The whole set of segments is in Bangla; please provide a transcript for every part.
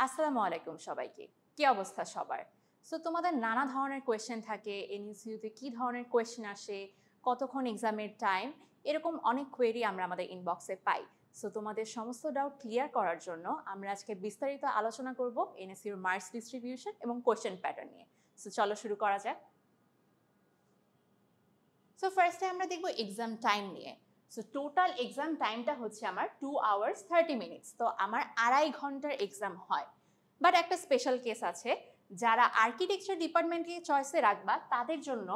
আসসালামু আলাইকুম সবাইকে। কি অবস্থা সবার? সো তোমাদের নানা ধরনের কোয়েশ্চেন থাকে, এনইসিইউতে কি ধরনের কোয়েশ্চেন আসে, কতক্ষণ এক্সামের টাইম, এরকম অনেক কোয়েরি আমরা আমাদের ইনবক্সে পাই। সো তোমাদের সমস্ত ডাউট ক্লিয়ার করার জন্য আমরা আজকে বিস্তারিত আলোচনা করব এনএসইউর মার্কস ডিস্ট্রিবিউশন এবং কোয়েশ্চেন প্যাটার্ন নিয়ে। সো চলো শুরু করা যাক। সো ফার্স্টে আমরা দেখব এক্সাম টাইম নিয়ে। সো টোটাল এক্সাম টাইমটা হচ্ছে আমার 2 আওয়ার্স 30 মিনিটস। তো আমার 2.5 ঘন্টার এক্সাম হয়। বাট একটা স্পেশাল কেস আছে, যারা আর্কিটেকচার ডিপার্টমেন্টকে চয়েসে রাখবা তাদের জন্য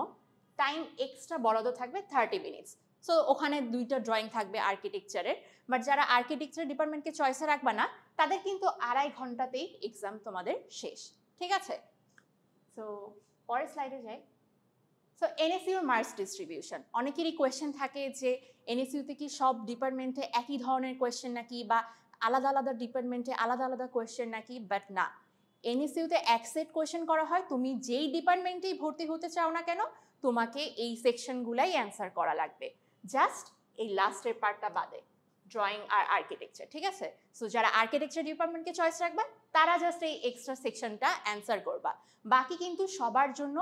টাইম এক্সট্রা বরাদ্দ থাকবে 30 মিনিটস। সো ওখানে 2টা ড্রয়িং থাকবে আর্কিটেকচারের। বাট যারা আর্কিটেকচার ডিপার্টমেন্টকে চয়েসে রাখবা না, তাদের কিন্তু 2.5 ঘন্টাতেই এক্সাম তোমাদের শেষ। ঠিক আছে? সো পরের স্লাইডে যাই। সো এনএসইউর মার্কস ডিস্ট্রিবিউশন, অনেকেরই কোয়েশ্চেন থাকে যে এনএসইউতে কি সব ডিপার্টমেন্টে একই ধরনের কোয়েশ্চেন নাকি, বা আলাদা আলাদা ডিপার্টমেন্টে আলাদা আলাদা কোয়েশ্চেন নাকি। বাট না, এনএসইউতে এক সেট কোয়েশ্চেন করা হয়। তুমি যেই ডিপার্টমেন্টেই ভর্তি হতে চাও না কেন, তোমাকে এই সেকশনগুলাই অ্যান্সার করা লাগবে, জাস্ট এই লাস্টের পার্টটা বাদে, ড্রয়িং আর আর্কিটেকচার। ঠিক আছে? সো যারা আর্কিটেকচার ডিপার্টমেন্টকে চয়েস রাখবে তারা জাস্ট এই এক্সট্রা সেকশনটা অ্যান্সার করবা। বাকি কিন্তু সবার জন্য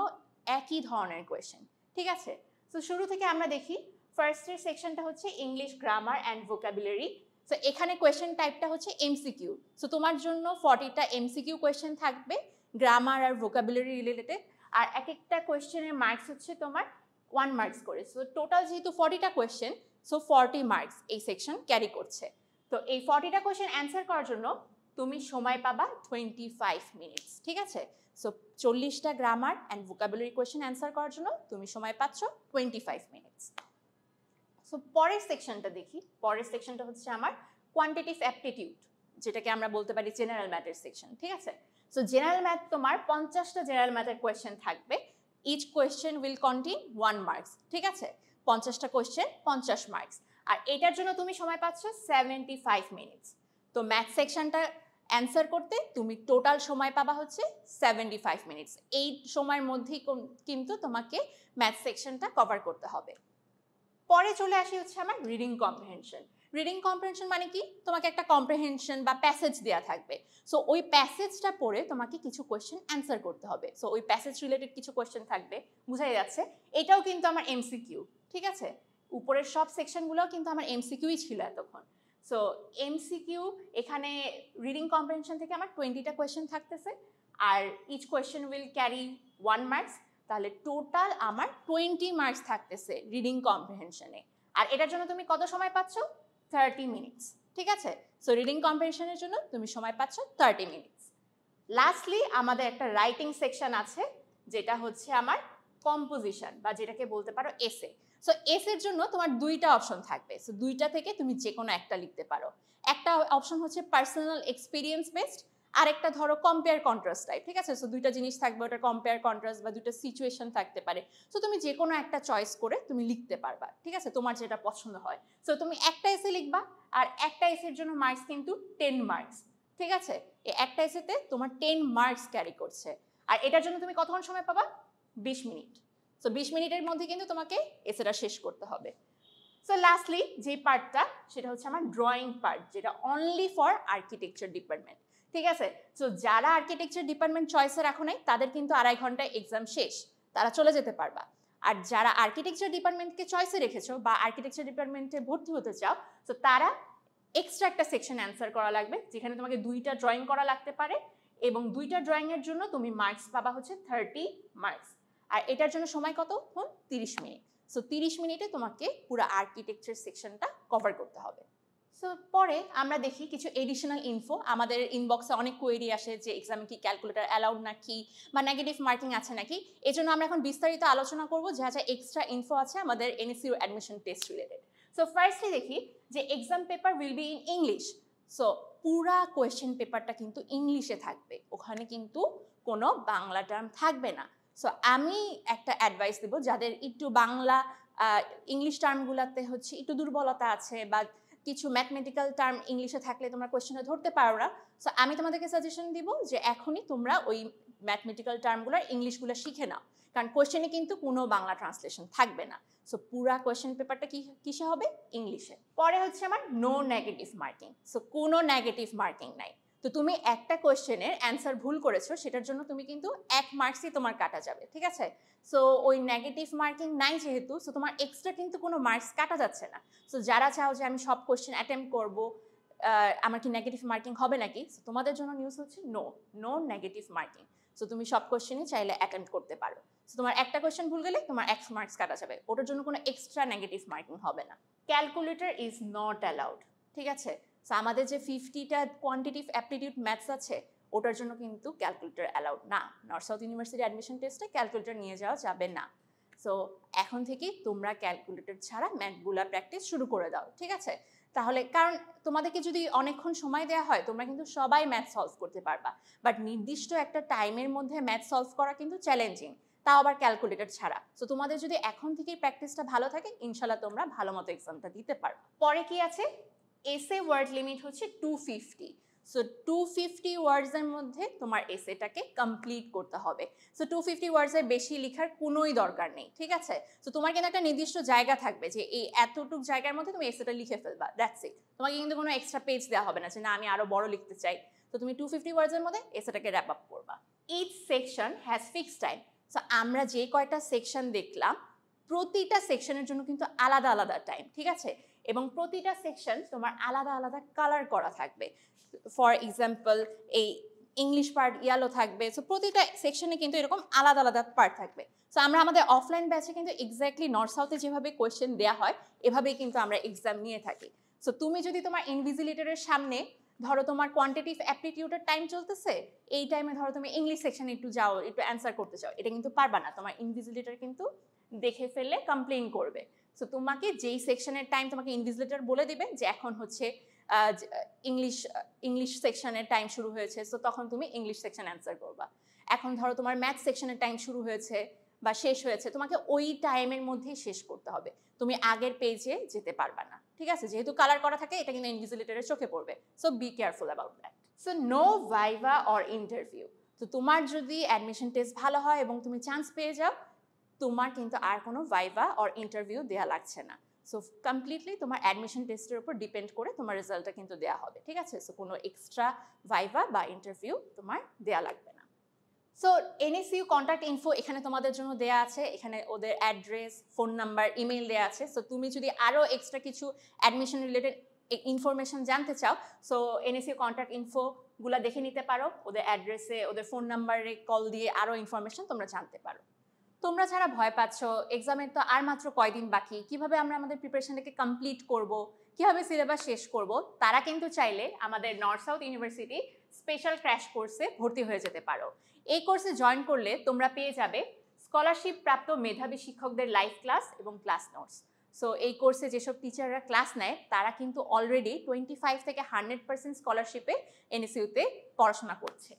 একই ধরনের কোয়েশ্চেন। ঠিক আছে? সো শুরু থেকে আমরা দেখি। ফার্স্টের সেকশনটা হচ্ছে English grammar and vocabulary. So এখানে কোয়েশ্চেন টাইপটা হচ্ছে এমসিকিউ। সো তোমার জন্য 40টা এমসিকিউ কোয়েশ্চেন থাকবে গ্রামার আর ভোকাবুলারি রিলেটেড। আর এক একটা কোয়েশ্চেনের মার্কস হচ্ছে তোমার 1 মার্কস করে। সো টোটাল যেহেতু 40টা কোয়েশ্চেন, সো 40 মার্কস এই সেকশন ক্যারি করছে। তো এই 40টা কোয়েশ্চেন অ্যান্সার করার জন্য তুমি সময় পাবা 25 মিনিটস। ঠিক আছে? সো 40টা grammar and vocabulary question answer করার জন্য তুমি সময় পাচ্ছ 25 মিনিটস। সো পরের সেকশনটা দেখি। পরের সেকশনটা হচ্ছে আমার কোয়ান্টিটিভ অ্যাপটিটিউড, যেটাকে আমরা বলতে পারি জেনারেল ম্যাথের সেকশন। ঠিক আছে? সো জেনারেল ম্যাথ তোমার 50টা জেনারেল ম্যাথের কোয়েশ্চেন থাকবে। Each question will contain 1 marks. ঠিক আছে? 50টা কোয়েশ্চেন 50 মার্কস। আর এটার জন্য তুমি সময় পাচ্ছ 75 মিনিটস। তো ম্যাথ সেকশনটা অ্যান্সার করতে তুমি টোটাল সময় পাবা হচ্ছে 75 মিনিটস। এই সময়ের মধ্যেই কিন্তু তোমাকে ম্যাথ সেকশনটা কভার করতে হবে। পরে চলে আসি হচ্ছে আমার রিডিং কম্প্রিহেনশন। রিডিং কম্প্রিহেনশন মানে কি? তোমাকে একটা কম্প্রিহেনশন বা প্যাসেজ দেওয়া থাকবে। সো ওই প্যাসেজটা পড়ে তোমাকে কিছু কোয়েশ্চেন অ্যান্সার করতে হবে। সো ওই প্যাসেজ রিলেটেড কিছু কোয়েশ্চেন থাকবে, বুঝাই যাচ্ছে। এটাও কিন্তু আমার এমসিকিউ। ঠিক আছে? উপরের সব সেকশনগুলোও কিন্তু আমার এমসিকিউই ছিল এতক্ষণ। সো এমসিকিউ এখানে রিডিং কম্প্রিহেনশন থেকে আমার 20টা কোয়েশ্চেন থাকতেছে। আর each question will carry 1 marks. তাহলে টোটাল আমার 20 মার্কস থাকতেছে রিডিং কম্প্রিহেনশনে। আর এটার জন্য তুমি কত সময় পাচ্ছ? 30 মিনিটস। ঠিক আছে? সো রিডিং কম্প্রিহেনশনের জন্য তুমি সময় পাচ্ছ 30 মিনিটস। লাস্টলি আমাদের একটা রাইটিং সেকশন আছে, যেটা হচ্ছে আমার কম্পোজিশন, বা যেটাকে বলতে পারো এসে। সো এসের জন্য তোমার 2টা অপশন থাকবে। সো 2টা থেকে তুমি যে কোনো একটা লিখতে পারো। একটা অপশন হচ্ছে পার্সোনাল এক্সপিরিয়েন্স বেসড, আরেকটা ধরো কম্পেয়ার কন্ট্রাস্ট টাইপ। ঠিক আছে? সো 2টা জিনিস থাকবে, ওটা কম্পেয়ার কন্ট্রাস্ট বা 2টা সিচুয়েশন থাকতে পারে। সো তুমি যে কোনো একটা চয়েস করে তুমি লিখতে পারবা। ঠিক আছে? তোমার যেটা পছন্দ হয়। সো তুমি একটা এসে লিখবা, আর একটা এসের জন্য মার্কস কিন্তু 10 মার্কস। ঠিক আছে? এই একটা এসেতে তোমার 10 মার্কস ক্যারি করছে। আর এটার জন্য তুমি কতক্ষণ সময় পাবা? 20 মিনিট। সো 20 মিনিটের মধ্যে কিন্তু তোমাকে এসেটা শেষ করতে হবে। সো লাস্টলি যে পার্টটা, সেটা হচ্ছে আমার ড্রয়িং পার্ট, যেটা অনলি ফর আর্কিটেকচার ডিপার্টমেন্ট। ঠিক আছে? সো যারা আর্কিটেকচার ডিপার্টমেন্ট চয়েসে রাখো নাই, তাদের কিন্তু 2.5 ঘন্টায় এক্সাম শেষ, তারা চলে যেতে পারবা। আর যারা আর্কিটেকচার ডিপার্টমেন্টকে চয়েসে রেখেছো বা আর্কিটেকচার ডিপার্টমেন্টে ভর্তি হতে চাও, তো তারা এক্সট্রা একটা সেকশন অ্যান্সার করা লাগবে, যেখানে তোমাকে 2টা ড্রয়িং করা লাগতে পারে, এবং 2টা ড্রয়িংয়ের জন্য তুমি মার্কস পাবা হচ্ছে 30 মার্কস। আর এটার জন্য সময় কতক্ষণ? 30 মিনিট। সো 30 মিনিটে তোমাকে পুরো আর্কিটেকচার সেকশনটা কভার করতে হবে। সো পরে আমরা দেখি কিছু এডিশনাল ইনফো। আমাদের ইনবক্সে অনেক কোয়েরি আসে যে এক্সামে কি ক্যালকুলেটর অ্যালাউড নাকি, বা নেগেটিভ মার্কিং আছে নাকি। এই জন্য আমরা এখন বিস্তারিত আলোচনা করবো যা যা এক্সট্রা ইনফো আছে আমাদের NSU admission test related. So firstly দেখি যে exam paper will be in English. So পুরা কোয়েশ্চেন পেপারটা কিন্তু ইংলিশে থাকবে, ওখানে কিন্তু কোনো বাংলা টার্ম থাকবে না। সো আমি একটা অ্যাডভাইস দেবো, যাদের একটু বাংলা ইংলিশ টার্মগুলোতে হচ্ছে একটু দুর্বলতা আছে, বা কিছু ম্যাথমেটিক্যাল টার্ম ইংলিশে থাকলে তোমরা কোয়েশ্চেনটা ধরতে পারো না। সো আমি তোমাদেরকে সাজেশন দিব যে এখনই তোমরা ওই ম্যাথমেটিক্যাল টার্মগুলোর ইংলিশগুলো শিখে নাও, কারণ কোয়েশ্চেনে কিন্তু কোনো বাংলা ট্রান্সলেশন থাকবে না। সো পুরা কোয়েশ্চেন পেপারটা কিসে হবে? ইংলিশে। পরে হচ্ছে আমার নো নেগেটিভ মার্কিং। সো কোনো নেগেটিভ মার্কিং নাই। তো তুমি একটা কোয়েশ্চেনের অ্যান্সার ভুল করেছো, সেটার জন্য তুমি কিন্তু 1 মার্কসই তোমার কাটা যাবে, ঠিক আছে? সো ওই নেগেটিভ মার্কিং নাই যেহেতু, সো তোমার এক্সট্রা কিন্তু কোনো মার্কস কাটা যাচ্ছে না। সো যারা চাও যে আমি সব কোয়েশ্চেন অ্যাটেম্প্ট করবো, আমার কি নেগেটিভ মার্কিং হবে নাকি, সো তোমাদের জন্য নিউজ হচ্ছে নো নেগেটিভ মার্কিং। সো তুমি সব কোয়েশ্চেনই চাইলে অ্যাটেম্প্ট করতে পারো। সো তোমার একটা কোয়েশ্চেন ভুল গেলে তোমার 1 মার্কস কাটা যাবে, ওটার জন্য কোনো এক্সট্রা নেগেটিভ মার্কিং হবে না। ক্যালকুলেটর ইজ নট অ্যালাউড, ঠিক আছে? সো আমাদের যে 50টা কোয়ান্টিটিভ অ্যাপটিটিউড ম্যাথস আছে, ওটার জন্য কিন্তু ক্যালকুলেটর অ্যালাউড না। নর্থ সাউথ ইউনিভার্সিটি অ্যাডমিশন টেস্টে ক্যালকুলেটর নিয়ে যাওয়া যাবে না। সো এখন থেকেই তোমরা ক্যালকুলেটর ছাড়া ম্যাথগুলা প্র্যাকটিস শুরু করে দাও, ঠিক আছে? তাহলে কারণ তোমাদেরকে যদি অনেকক্ষণ সময় দেওয়া হয়, তোমরা কিন্তু সবাই ম্যাথ সলভ করতে পারবা, বাট নির্দিষ্ট একটা টাইমের মধ্যে ম্যাথ সলভ করা কিন্তু চ্যালেঞ্জিং, তাও আবার ক্যালকুলেটর ছাড়া। সো তোমাদের যদি এখন থেকেই প্র্যাকটিসটা ভালো থাকে, ইনশাল্লাহ তোমরা ভালো মতো এক্সামটা দিতে পারবে। পরে কি আছে, এসে ওয়ার্ড লিমিট হচ্ছে 250। সো 250 ওয়ার্ডসের মধ্যে তোমার এসেটাকে কমপ্লিট করতে হবে। সো 250 ওয়ার্ডসের বেশি লেখার কোনোই দরকার নেই, ঠিক আছে? সো তোমার কিন্তু একটা নির্দিষ্ট জায়গা থাকবে যে এই এতটুকু জায়গার মধ্যে তুমি এসেটা লিখে ফেলবা, দ্যাটস ইট। তোমাকে কিন্তু কোনো এক্সট্রা পেজ দেওয়া হবে না যে না আমি আরো বড় লিখতে চাই। তো তুমি 250 ওয়ার্ডসের মধ্যে এসেটাকে র্যাপ আপ করবা। Each section has fixed time. So আমরা যে কয়টা সেকশন দেখলাম, প্রতিটা সেকশনের জন্য কিন্তু আলাদা আলাদা টাইম, ঠিক আছে? এবং প্রতিটা সেকশন তোমার আলাদা আলাদা কালার করা থাকবে। ফর এক্সাম্পল, এই ইংলিশ পার্ট ইয়েলো থাকবে। সো প্রতিটা সেকশনে কিন্তু এরকম আলাদা আলাদা পার্ট থাকবে। সো আমরা আমাদের অফলাইন ব্যাচে কিন্তু এক্স্যাক্টলি নর্থ সাউথে যেভাবে কোয়েশ্চেন দেওয়া হয়, এভাবেই কিন্তু আমরা এক্সাম নিয়ে থাকি। সো তুমি যদি তোমার ইনভিজিলেটরের সামনে ধরো তোমার কোয়ান্টিটিভ অ্যাপটিটিউডের টাইম চলতেছে, এই টাইমে ধরো তুমি ইংলিশ সেকশনে একটু যাও, একটু অ্যান্সার করতে চাও, এটা কিন্তু পারবা না। তোমার ইনভিজিলেটর কিন্তু দেখে ফেললে কমপ্লেইন করবে। সো তোমাকে যেই সেকশনের টাইম তোমাকে ইনভিজিলেটর বলে দিবে যে এখন হচ্ছে ইংলিশ সেকশনের টাইম শুরু হয়েছে, সো তখন তুমি ইংলিশ সেকশন অ্যান্সার করবা। এখন ধরো তোমার ম্যাথ সেকশনের টাইম শুরু হয়েছে বা শেষ হয়েছে, তোমাকে ওই টাইমের মধ্যেই শেষ করতে হবে, তুমি আগের পেজে যেতে পারবা না, ঠিক আছে? যেহেতু কালার করা থাকে, এটা কিন্তু ইনভিজিলেটরের চোখে পড়বে। So be careful about that. So no viva or interview. তো তোমার যদি অ্যাডমিশন টেস্ট ভালো হয় এবং তুমি চান্স পেয়ে যাও, তোমার কিন্তু আর কোনো ভাইভা অর ইন্টারভিউ দেওয়া লাগছে না। সো কমপ্লিটলি তোমার অ্যাডমিশন টেস্টের উপর ডিপেন্ড করে তোমার রেজাল্টটা কিন্তু দেওয়া হবে, ঠিক আছে? সো কোনো এক্সট্রা ভাইভা বা ইন্টারভিউ তোমার দেওয়া লাগবে না। সো এনএসইউ কন্ট্যাক্ট ইনফো এখানে তোমাদের জন্য দেওয়া আছে, এখানে ওদের অ্যাড্রেস, ফোন নাম্বার, ইমেল দেওয়া আছে। সো তুমি যদি আরও এক্সট্রা কিছু অ্যাডমিশন রিলেটেড ইনফরমেশন জানতে চাও, সো এনএসইউ কন্ট্যাক্ট ইনফোগুলো দেখে নিতে পারো। ওদের অ্যাড্রেসে, ওদের ফোন নাম্বারে কল দিয়ে আরও ইনফরমেশন তোমরা জানতে পারো। তোমরা যারা ভয় পাচ্ছ, এক্সামের তো আর মাত্র কয়দিন বাকি, কিভাবে আমরা আমাদের প্রিপারেশনটাকে কমপ্লিট করব, কিভাবে সিলেবাস শেষ করব, তারা কিন্তু চাইলে আমাদের north south university special crash কোর্সে ভর্তি হয়ে যেতে পারো। এই কোর্সে জয়েন করলে তোমরা পেয়ে যাবে স্কলারশিপ প্রাপ্ত মেধাবী শিক্ষকদের লাইভ ক্লাস এবং ক্লাস নোটস। সো এই কোর্সে যেসব টিচাররা ক্লাস নেয়, তারা কিন্তু অলরেডি 25 থেকে 100% স্কলারশিপে এনএসইউতে পড়াশোনা করছে।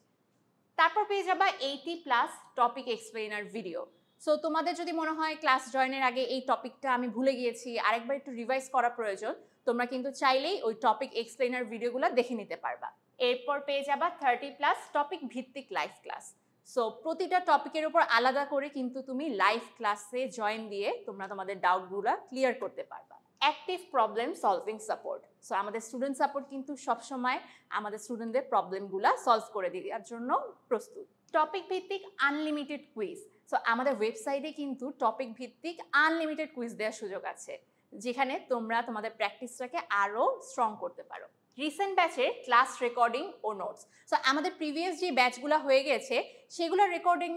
তারপর পেয়ে যাবা 80+ টপিক এক্সপ্লেনার ভিডিও। সো তোমাদের যদি মনে হয় ক্লাস জয়েনের আগে এই টপিকটা আমি ভুলে গিয়েছি, আরেকবার একটু রিভাইজ করা প্রয়োজন, তোমরা কিন্তু চাইলেই ওই টপিক এক্সপ্লেনার ভিডিওগুলো দেখে নিতে পারবা। এরপর পেয়ে যাবা 30+ টপিক ভিত্তিক লাইভ ক্লাস। সো প্রতিটা টপিকের উপর আলাদা করে কিন্তু তুমি লাইভ ক্লাসে জয়েন দিয়ে তোমরা তোমাদের ডাউটগুলো ক্লিয়ার করতে পারবা। Active problem solving support. So আমাদের স্টুডেন্ট সাপোর্ট কিন্তু সবসময় আমাদের স্টুডেন্টদের প্রবলেমগুলো সলভ করে দেওয়ার জন্য প্রস্তুত। টপিক ভিত্তিক আনলিমিটেড কুইজ। সো আমাদের ওয়েবসাইটে কিন্তু টপিক ভিত্তিক আনলিমিটেড কুইজ দেওয়ার সুযোগ আছে, যেখানে তোমরা তোমাদের প্র্যাকটিসটাকে আরও স্ট্রং করতে পারো। রিসেন্ট ব্যাচের ক্লাস রেকর্ডিং ও নোটস। সো আমাদের প্রিভিয়াস যে ব্যাচগুলো হয়ে গেছে, সেগুলোর রেকর্ডিং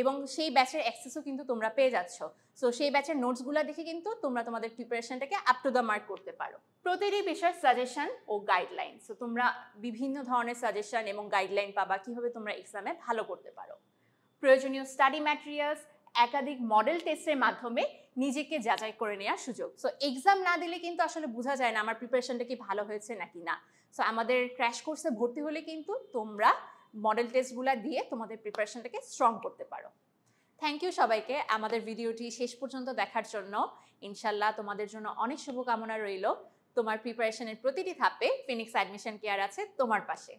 এবং সেই ব্যাচের অ্যাক্সেসও কিন্তু তোমরা পেয়ে যাচ্ছ। সো সেই ব্যাচের নোটসগুলো দেখে কিন্তু তোমরা তোমাদের প্রিপারেশনটাকে আপ টু দ্য মার্ক করতে পারো। প্রতিটি বিষয়ের সাজেশন ও গাইডলাইন। সো তোমরা বিভিন্ন ধরনের সাজেশন এবং গাইডলাইন পাবা কিভাবে তোমরা এক্সামে ভালো করতে পারো। প্রয়োজনীয় স্টাডি ম্যাটেরিয়ালস, একাধিক মডেল টেস্টের মাধ্যমে নিজেকে যাচাই করে নেওয়ার সুযোগ। সো এক্সাম না দিলে কিন্তু আসলে বোঝা যায় না আমার প্রিপারেশনটা কি ভালো হয়েছে নাকি না। সো আমাদের ক্র্যাশ কোর্সে ভর্তি হলে কিন্তু তোমরা মডেল টেস্টগুলো দিয়ে তোমাদের প্রিপারেশনটাকে স্ট্রং করতে পারো। থ্যাংক ইউ সবাইকে আমাদের ভিডিওটি শেষ পর্যন্ত দেখার জন্য। ইনশাল্লাহ তোমাদের জন্য অনেক শুভকামনা রইল। তোমার প্রিপারেশনের প্রতিটি ধাপে ফিনিক্স অ্যাডমিশন কেয়ার আছে তোমার পাশে।